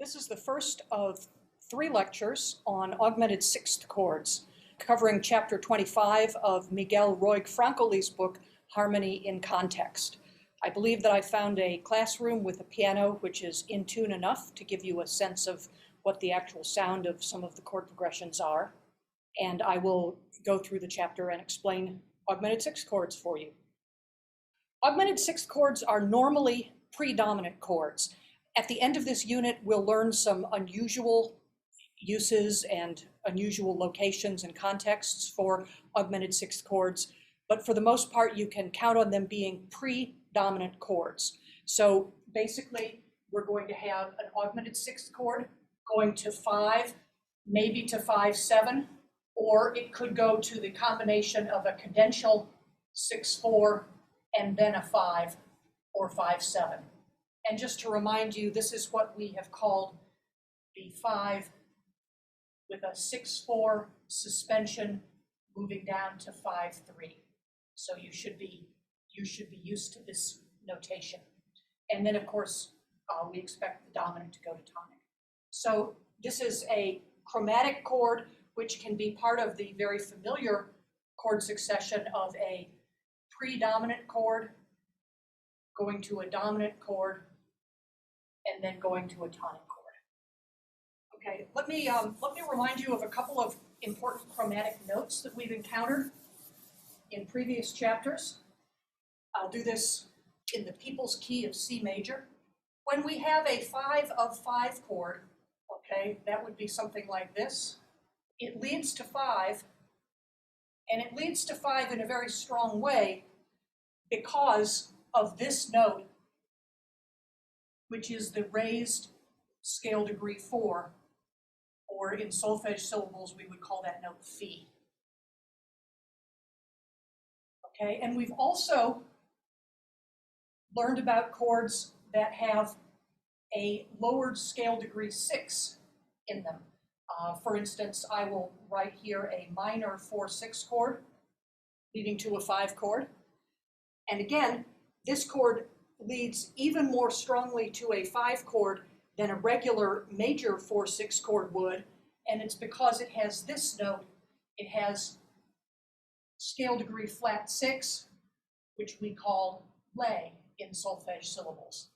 This is the first of 3 lectures on Augmented Sixth Chords, covering Chapter 25 of Miguel Roig-Francolí's book, Harmony in Context. I believe that I found a classroom with a piano which is in tune enough to give you a sense of what the actual sound of some of the chord progressions are, and I will go through the chapter and explain Augmented Sixth Chords for you. Augmented Sixth Chords are normally predominant chords. At the end of this unit, we'll learn some unusual uses and unusual locations and contexts for Augmented Sixth Chords, but for the most part, you can count on them being predominant chords. So basically, we're going to have an Augmented Sixth Chord going to 5, maybe to 5-7, or it could go to the combination of a cadential 6-4 and then a 5 or 5-7. And just to remind you, this is what we have called the 5 with a 6-4 suspension moving down to 5-3. So you should be used to this notation. And then of course, we expect the dominant to go to tonic. So this is a chromatic chord, which can be part of the very familiar chord succession of a predominant chord going to a dominant chord and then going to a tonic chord. Okay, let me remind you of a couple of important chromatic notes that we've encountered in previous chapters. I'll do this in the people's key of C major. When we have a 5 of 5 chord, okay, that would be something like this. It leads to 5, and it leads to 5 in a very strong way because of this note, which is the raised scale degree 4, or in solfege syllables, we would call that note phi. Okay, and we've also learned about chords that have a lowered scale degree 6 in them. For instance, I will write here a minor 4-6 chord leading to a 5 chord. And again, this chord leads even more strongly to a 5 chord than a regular major 4-6 chord would, and it's because it has this note. It has scale degree flat 6, which we call lay in solfege syllables.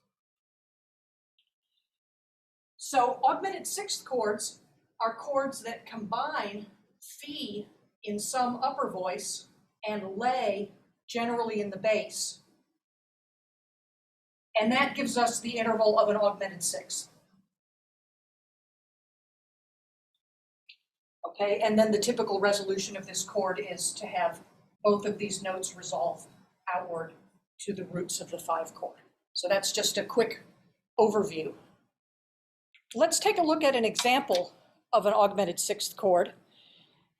So augmented sixth chords are chords that combine phi in some upper voice and lay generally in the bass. And that gives us the interval of an augmented sixth. Okay, and then the typical resolution of this chord is to have both of these notes resolve outward to the roots of the 5 chord. So that's just a quick overview. Let's take a look at an example of an augmented sixth chord.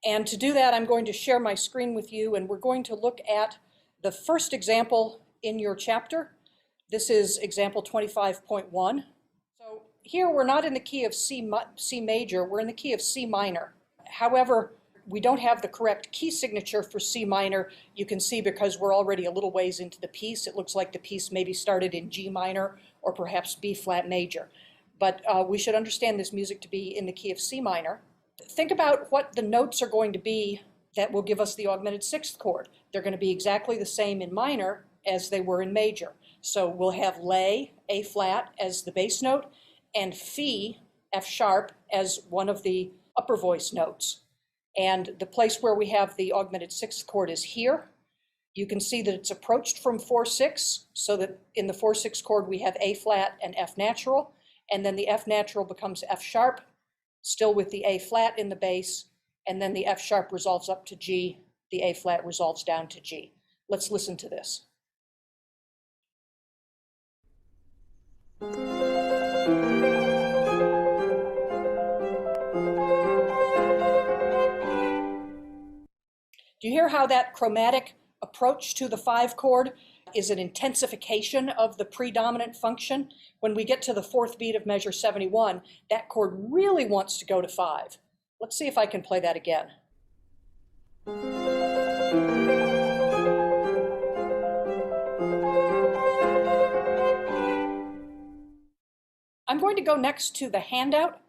And to do that, I'm going to share my screen with you, and we're going to look at the first example in your chapter. This is example 25.1. So here we're not in the key of C major, we're in the key of C minor. However, we don't have the correct key signature for C minor. You can see because we're already a little ways into the piece. It looks like the piece maybe started in G minor or perhaps B flat major. But we should understand this music to be in the key of C minor. Think about what the notes are going to be that will give us the augmented sixth chord. They're going to be exactly the same in minor as they were in major. So we'll have lay, A flat, as the bass note, and phi, F sharp, as one of the upper voice notes. And the place where we have the augmented sixth chord is here. You can see that it's approached from 4-6, so that in the 4-6 chord we have A flat and F natural, and then the F natural becomes F sharp, still with the A flat in the bass, and then the F sharp resolves up to G, the A flat resolves down to G. Let's listen to this. Do you hear how that chromatic approach to the 5 chord is an intensification of the predominant function? When we get to the 4th beat of measure 71, that chord really wants to go to 5. Let's see if I can play that again. I'm going to go next to the handout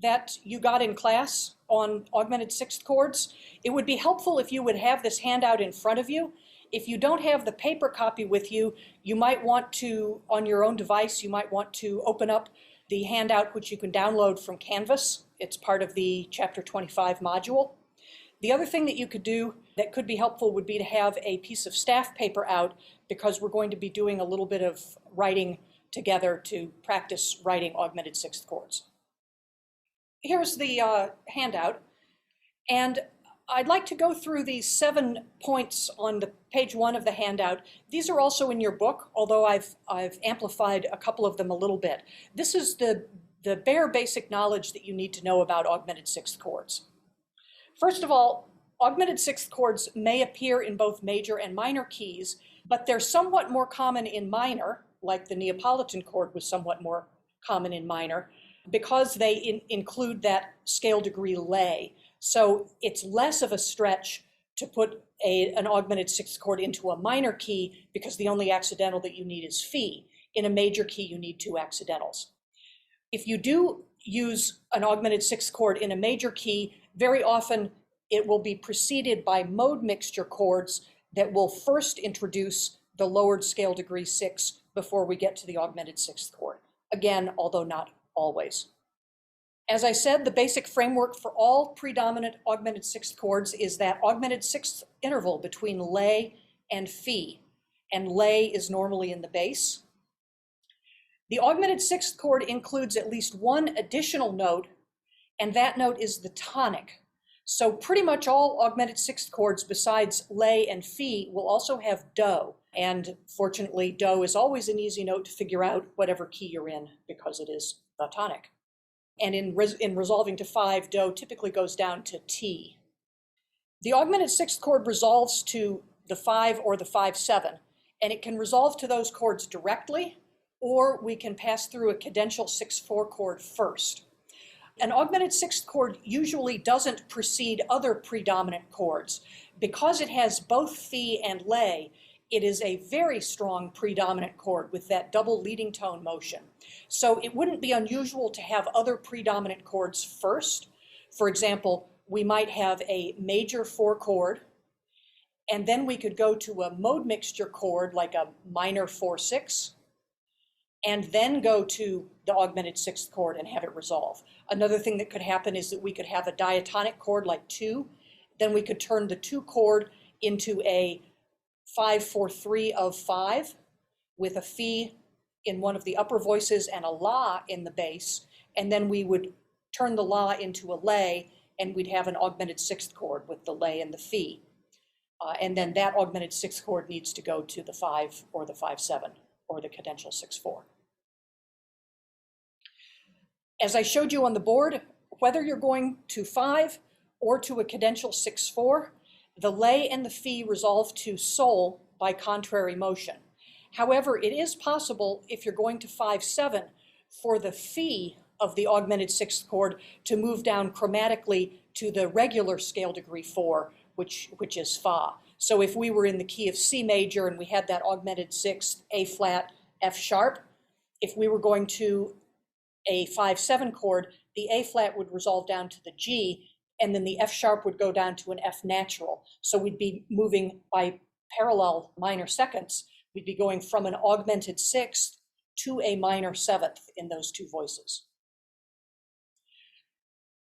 that you got in class on Augmented Sixth Chords. It would be helpful if you would have this handout in front of you. If you don't have the paper copy with you, you might want to, on your own device, you might want to open up the handout, which you can download from Canvas. It's part of the Chapter 25 module. The other thing that you could do that could be helpful would be to have a piece of staff paper out, because we're going to be doing a little bit of writing together to practice writing Augmented Sixth Chords. Here's the handout, and I'd like to go through these 7 points on the page 1 of the handout. These are also in your book, although I've amplified a couple of them a little bit. This is the bare basic knowledge that you need to know about Augmented Sixth Chords. First of all, Augmented Sixth Chords may appear in both major and minor keys, but they're somewhat more common in minor, like the Neapolitan chord was somewhat more common in minor, because they include that scale degree lay. So it's less of a stretch to put an augmented sixth chord into a minor key, because the only accidental that you need is phi. In a major key, you need 2 accidentals. If you do use an augmented sixth chord in a major key, very often it will be preceded by mode mixture chords that will first introduce the lowered scale degree 6 before we get to the augmented sixth chord. Again, although not always. As I said, the basic framework for all predominant augmented sixth chords is that augmented sixth interval between lay and phi, and lay is normally in the bass. The augmented sixth chord includes at least 1 additional note, and that note is the tonic. So pretty much all augmented sixth chords besides lay and phi will also have do. And fortunately, do is always an easy note to figure out whatever key you're in, because it is the tonic. And in resolving to 5, do typically goes down to T. The augmented sixth chord resolves to the 5 or the 5/7, and it can resolve to those chords directly, or we can pass through a cadential 6/4 chord first. An augmented sixth chord usually doesn't precede other predominant chords. Because it has both phi and lay, it is a very strong predominant chord with that double leading tone motion. So it wouldn't be unusual to have other predominant chords first. For example, we might have a major 4 chord, and then we could go to a mode mixture chord like a minor 4/6, and then go to the augmented sixth chord and have it resolve. Another thing that could happen is that we could have a diatonic chord like 2, then we could turn the 2 chord into a 5/4/3 of 5 with a phi in one of the upper voices and a la in the bass, and then we would turn the la into a lay, and we'd have an augmented sixth chord with the lay and the phi. And then that augmented sixth chord needs to go to the 5 or the 5/7 or the cadential 6/4. As I showed you on the board, whether you're going to 5 or to a cadential 6/4, the lay and the phi resolve to sol by contrary motion. However, it is possible, if you're going to 5/7, for the phi of the augmented sixth chord to move down chromatically to the regular scale degree 4, which is fa. So if we were in the key of C major and we had that augmented sixth, A flat, F sharp, if we were going to a 5/7 chord, the A flat would resolve down to the G, and then the F sharp would go down to an F natural. So we'd be moving by parallel minor seconds. We'd be going from an augmented sixth to a minor 7th in those 2 voices.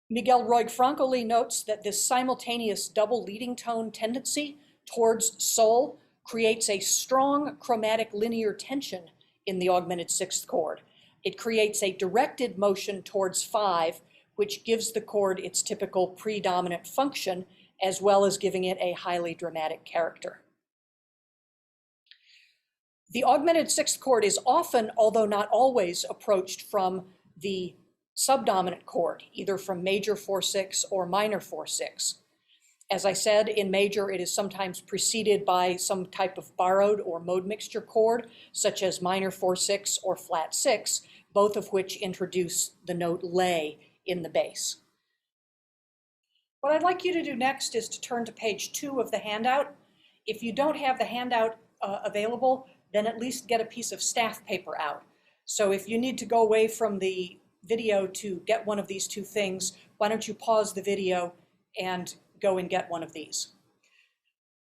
Miguel Roig-Francolí notes that this simultaneous double leading tone tendency towards sol creates a strong chromatic linear tension in the augmented sixth chord. It creates a directed motion towards 5, which gives the chord its typical predominant function, as well as giving it a highly dramatic character. The augmented sixth chord is often, although not always, approached from the subdominant chord, either from major 4/6 or minor 4/6. As I said, in major, it is sometimes preceded by some type of borrowed or mode mixture chord, such as minor 4/6 or flat 6, both of which introduce the note lay in the bass. What I'd like you to do next is to turn to page 2 of the handout. If you don't have the handout available, then at least get a piece of staff paper out. So if you need to go away from the video to get one of these two things, why don't you pause the video and go and get one of these.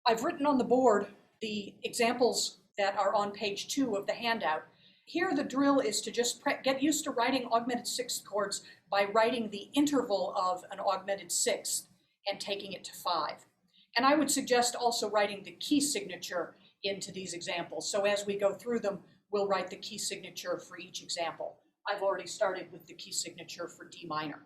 I've written on the board the examples that are on page 2 of the handout. Here the drill is to just get used to writing augmented sixth chords by writing the interval of an augmented sixth and taking it to 5. And I would suggest also writing the key signature into these examples. So as we go through them, we'll write the key signature for each example. I've already started with the key signature for D minor.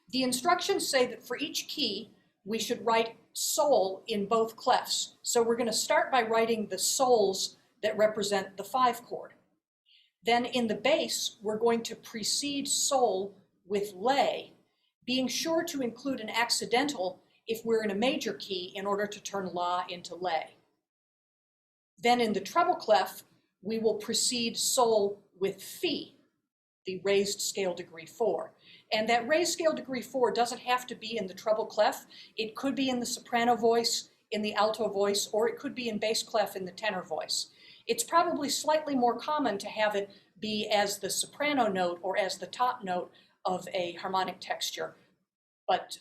The instructions say that for each key, we should write sol in both clefs. So we're going to start by writing the sols that represent the 5 chord. Then in the bass, we're going to precede sol with lay, being sure to include an accidental if we're in a major key in order to turn la into lay. Then in the treble clef, we will precede sol with fi, the raised scale degree 4. And that raised scale degree 4 doesn't have to be in the treble clef. It could be in the soprano voice, in the alto voice, or it could be in bass clef in the tenor voice. It's probably slightly more common to have it be as the soprano note or as the top note of a harmonic texture, but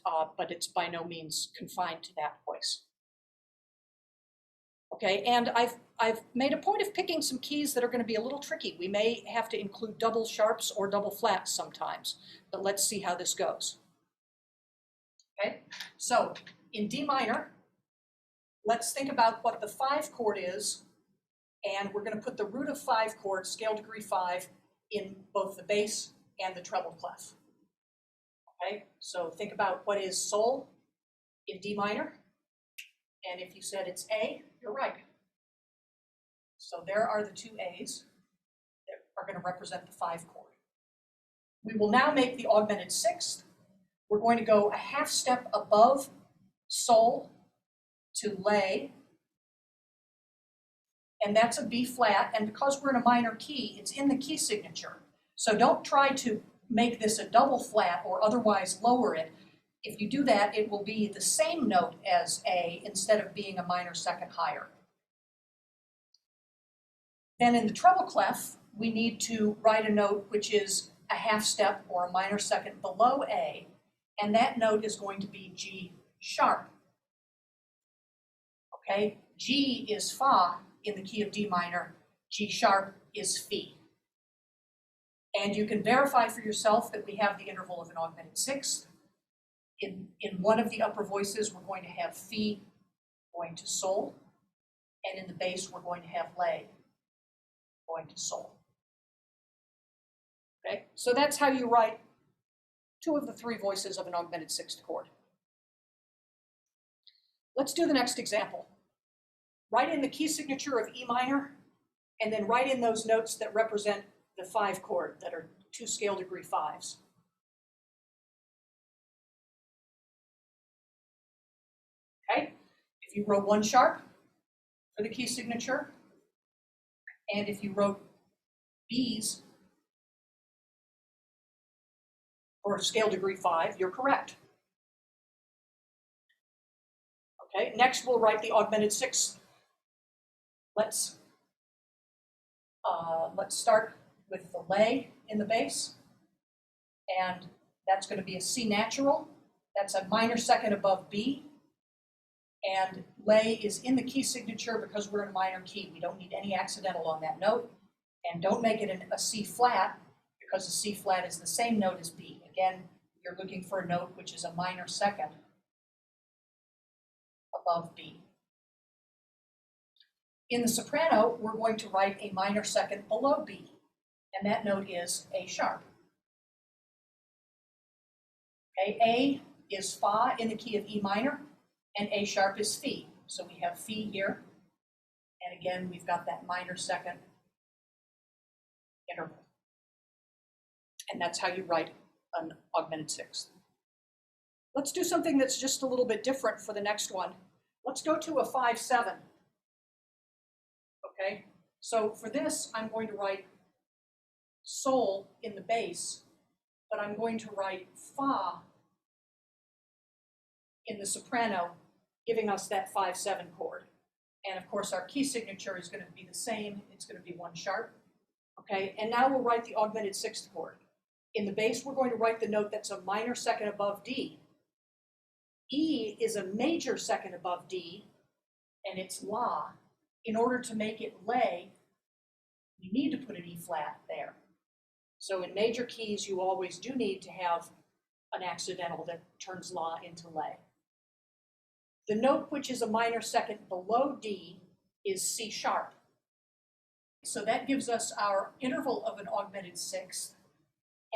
it's by no means confined to that voice. Okay, and I've made a point of picking some keys that are going to be a little tricky. We may have to include double sharps or double flats sometimes, but let's see how this goes. Okay, so in D minor, let's think about what the 5 chord is, and we're going to put the root of 5 chord, scale degree 5, in both the bass and the treble clef. Okay, so think about what is sol in D minor, and if you said it's A, you're right. So there are the 2 A's that are going to represent the 5 chord. We will now make the augmented sixth. We're going to go a half step above sol to lay, and that's a B flat, and because we're in a minor key, it's in the key signature. So don't try to make this a double flat or otherwise lower it. If you do that, it will be the same note as A instead of being a minor second higher. Then in the treble clef, we need to write a note which is a half step or a minor second below A, and that note is going to be G sharp. Okay, G is fa in the key of D minor, G sharp is fi. And you can verify for yourself that we have the interval of an augmented sixth. In one of the upper voices, we're going to have fi going to sol, and in the bass, we're going to have lay going to sol. Okay, so that's how you write 2 of the 3 voices of an augmented sixth chord. Let's do the next example. Write in the key signature of E minor, and then write in those notes that represent the 5 chord that are 2 scale degree 5s. Okay, if you wrote 1 sharp for the key signature, and if you wrote B's for scale degree 5, you're correct. Okay, next we'll write the augmented sixth. Let's start with the lay in the bass, and that's going to be a C natural. That's a minor second above B, and lay is in the key signature because we're in a minor key. We don't need any accidental on that note, and don't make it a C flat because a C flat is the same note as B. Again, you're looking for a note which is a minor second above B. In the soprano, we're going to write a minor second below B, and that note is A sharp. Okay, A is fa in the key of E minor, and A sharp is fi. So we have fi here, and again, we've got that minor second interval. And that's how you write an augmented sixth. Let's do something that's just a little bit different for the next one. Let's go to a 5/7. Okay, so for this, I'm going to write sol in the bass, but I'm going to write fa in the soprano, giving us that 5/7 chord. And of course, our key signature is going to be the same. It's going to be 1 sharp. Okay, and now we'll write the augmented sixth chord. In the bass, we're going to write the note that's a minor second above D. E is a major second above D, and it's La. In order to make it lay, we need to put an E flat there. So in major keys, you always do need to have an accidental that turns La into lay. The note which is a minor second below D is C sharp. So that gives us our interval of an augmented sixth.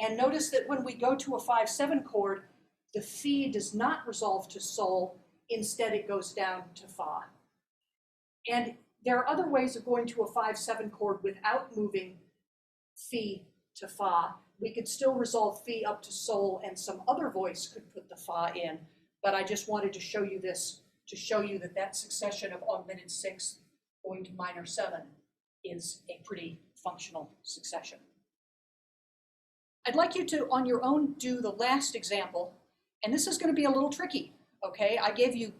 And notice that when we go to a 5/7 chord, the Fi does not resolve to Sol, instead it goes down to Fa. And there are other ways of going to a 5/7 chord without moving Fi to Fa. We could still resolve Fi up to Sol, and some other voice could put the Fa in, but I just wanted to show you this, to show you that that succession of augmented sixth going to minor 7 is a pretty functional succession. I'd like you to, on your own, do the last example, and this is going to be a little tricky, okay? I gave you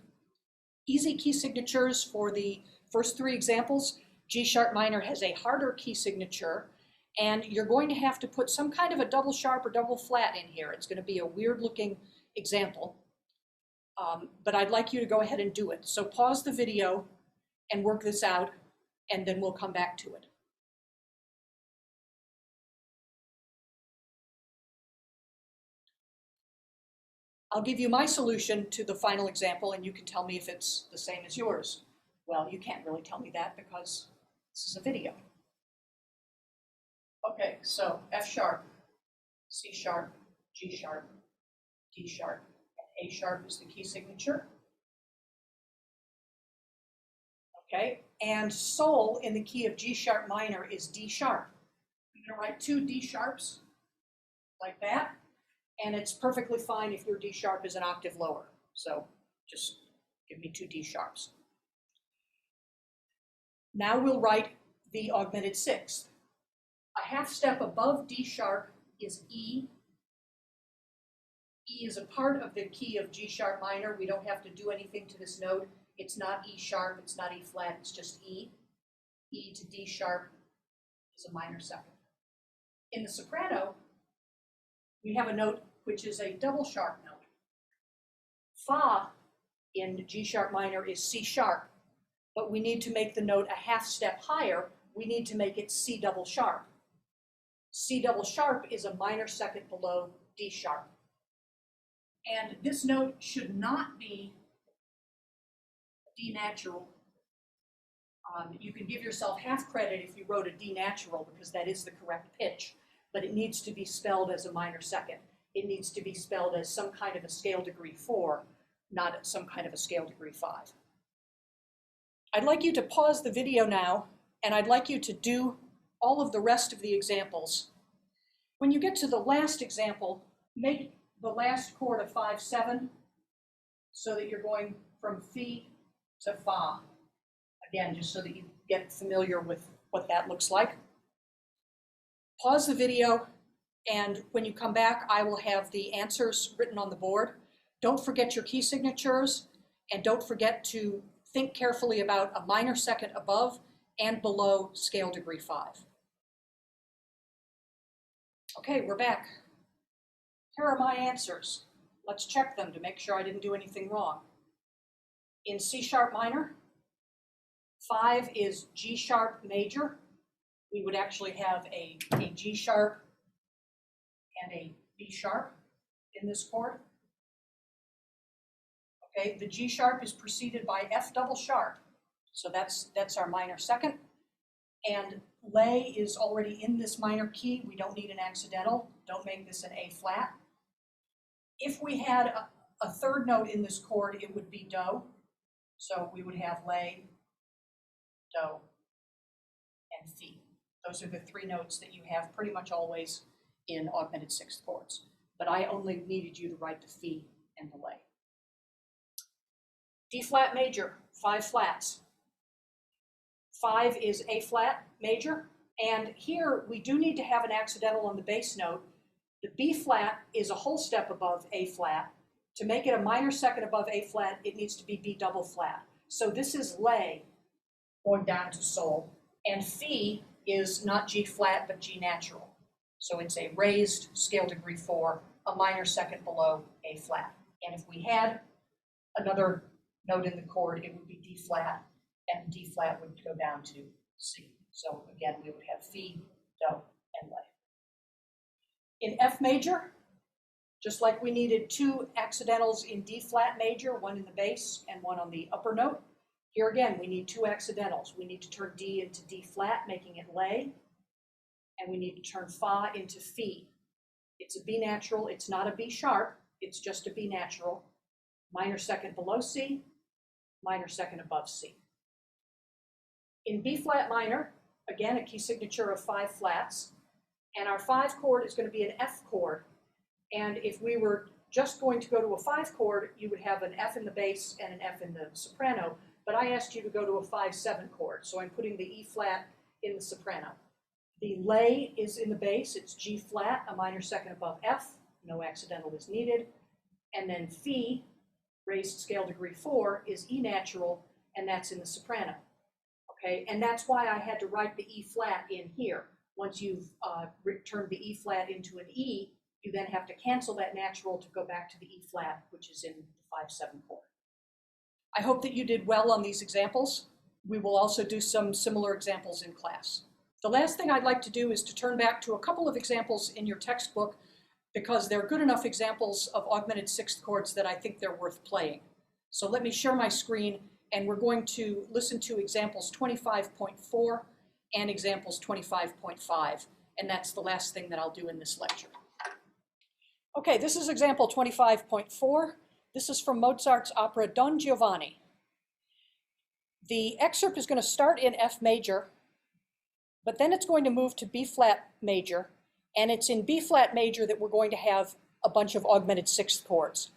easy key signatures for the first 3 examples. G sharp minor has a harder key signature, and you're going to have to put some kind of a double sharp or double flat in here. It's going to be a weird looking example, but I'd like you to go ahead and do it. So pause the video and work this out, and then we'll come back to it. I'll give you my solution to the final example, and you can tell me if it's the same as yours. Well, you can't really tell me that because this is a video. Okay, so F sharp, C sharp, G sharp, D sharp, and A sharp is the key signature. Okay, and Sol in the key of G sharp minor is D sharp. I'm going to write 2 D sharps like that, and it's perfectly fine if your D sharp is an octave lower. So just give me 2 D sharps. Now we'll write the augmented sixth. A half step above D sharp is E. E is a part of the key of G sharp minor. We don't have to do anything to this note. It's not E sharp, it's not E flat, it's just E. E to D sharp is a minor second. In the soprano, we have a note which is a double sharp note. Fa in G sharp minor is C sharp, but we need to make the note a half step higher. We need to make it C double sharp. C double sharp is a minor second below D sharp. And this note should not be D natural. You can give yourself half credit if you wrote a D natural because that is the correct pitch, but it needs to be spelled as a minor second. It needs to be spelled as some kind of a scale degree 4, not some kind of a scale degree 5. I'd like you to pause the video now, and I'd like you to do all of the rest of the examples. When you get to the last example, make the last chord a 5/7 so that you're going from Fi to Fa. Again, just so that you get familiar with what that looks like. Pause the video, and when you come back, I will have the answers written on the board. Don't forget your key signatures, and don't forget to think carefully about a minor second above and below scale degree 5. Okay, we're back. Here are my answers. Let's check them to make sure I didn't do anything wrong. In C sharp minor, 5 is G sharp major. We would actually have a G sharp and a B sharp in this chord. Okay, the G sharp is preceded by F double sharp. So that's our minor second. And lay is already in this minor key. We don't need an accidental. Don't make this an A flat. If we had a third note in this chord, it would be Do. So we would have lay, Do, and Fi. Those are the 3 notes that you have pretty much always in augmented sixth chords. But I only needed you to write the Fi and the lay. D flat major, 5 flats. 5 is A flat major, and here we do need to have an accidental on the bass note. The B flat is a whole step above A flat. To make it a minor second above A flat, it needs to be B double flat. So this is lay going down to Sol, and Fi is not G flat, but G natural. So it's a raised scale degree 4, a minor second below A flat. And if we had another note in the chord, it would be D flat, and D flat would go down to C. So again, we would have Fi, Do, and La. In F major, just like we needed 2 accidentals in D flat major, one in the bass and one on the upper note, here again, we need 2 accidentals. We need to turn D into D flat, making it La, and we need to turn Fa into Fi. It's a B natural, it's not a B sharp, it's just a B natural. Minor second below C, minor second above C. In B flat minor, again, a key signature of 5 flats, and our 5 chord is going to be an F chord. And if we were just going to go to a 5 chord, you would have an F in the bass and an F in the soprano, but I asked you to go to a 5/7 chord, so I'm putting the E flat in the soprano. The La is in the bass, it's G flat, a minor second above F, no accidental is needed, and then Fi, raised scale degree 4, is E natural, and that's in the soprano. Okay, and that's why I had to write the E flat in here. Once you've turned the E flat into an E, you then have to cancel that natural to go back to the E flat, which is in the 5/7 chord. I hope that you did well on these examples. We will also do some similar examples in class. The last thing I'd like to do is to turn back to a couple of examples in your textbook, because they're good enough examples of augmented sixth chords that I think they're worth playing. So let me share my screen, and we're going to listen to examples 25.4 and examples 25.5, and that's the last thing that I'll do in this lecture. Okay, this is example 25.4. This is from Mozart's opera Don Giovanni. The excerpt is going to start in F major, but then it's going to move to B flat major, and it's in B flat major that we're going to have a bunch of augmented sixth chords.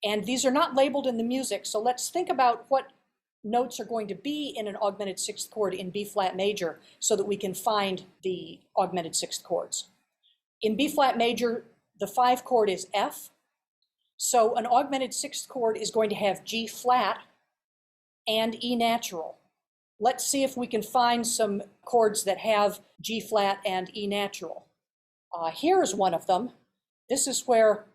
And these are not labeled in the music, so let's think about what notes are going to be in an augmented sixth chord in B flat major so that we can find the augmented sixth chords. In B flat major, the 5 chord is F, so an augmented sixth chord is going to have G flat and E natural. Let's see if we can find some chords that have G flat and E natural. Here is one of them. This is where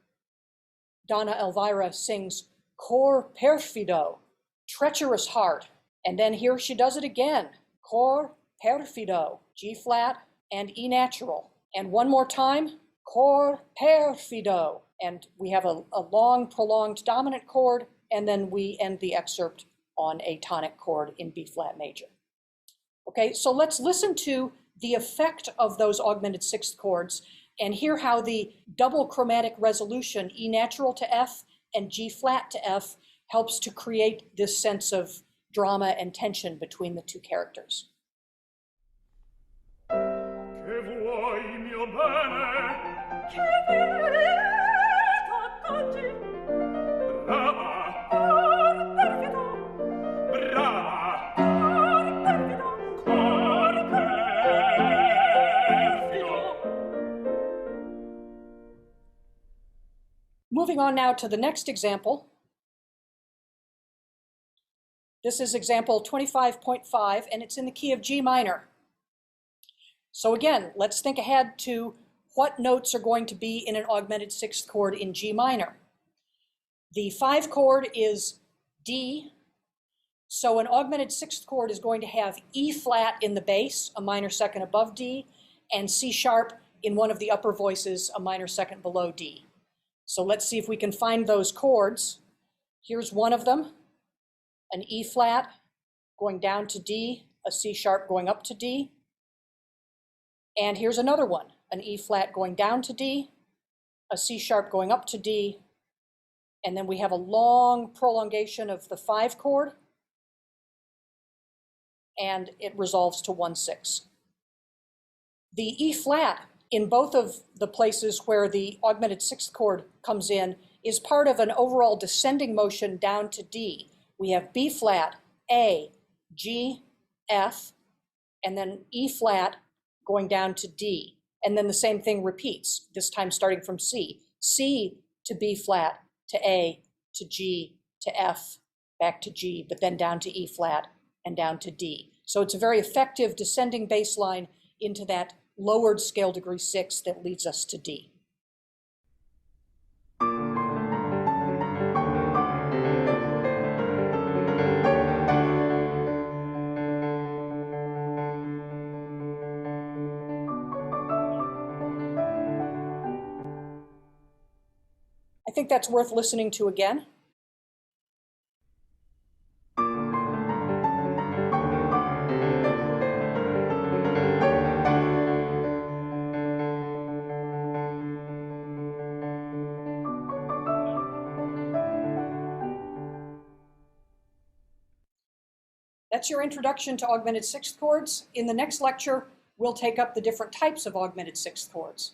Donna Elvira sings Cor perfido, treacherous heart. And then here she does it again, Cor perfido, G flat and E natural. And one more time, Cor perfido. And we have a long, prolonged dominant chord, and then we end the excerpt on a tonic chord in B flat major. Okay, so let's listen to the effect of those augmented sixth chords and hear how the double chromatic resolution, E natural to F and G flat to F, helps to create this sense of drama and tension between the 2 characters. Che vuoi mio bene? Che vedo oggi? Brava, Cor perfido, brava, cor perfido, cor perfido. Moving on now to the next example. This is example 25.5, and it's in the key of G minor. So again, let's think ahead to what notes are going to be in an augmented sixth chord in G minor. The 5 chord is D, so an augmented sixth chord is going to have E flat in the bass, a minor second above D, and C sharp in one of the upper voices, a minor second below D. So let's see if we can find those chords. Here's one of them, an E flat going down to D, a C sharp going up to D. And here's another one, an E flat going down to D, a C sharp going up to D, and then we have a long prolongation of the 5 chord, and it resolves to 1/6. The E flat in both of the places where the augmented sixth chord comes in is part of an overall descending motion down to D. We have B flat, A, G, F, and then E flat going down to D. And then the same thing repeats, this time starting from C. C to B flat, to A, to G, to F, back to G, but then down to E flat and down to D. So it's a very effective descending bass line into that lowered scale degree 6 that leads us to D. I think that's worth listening to again. That's your introduction to augmented sixth chords. In the next lecture, we'll take up the different types of augmented sixth chords.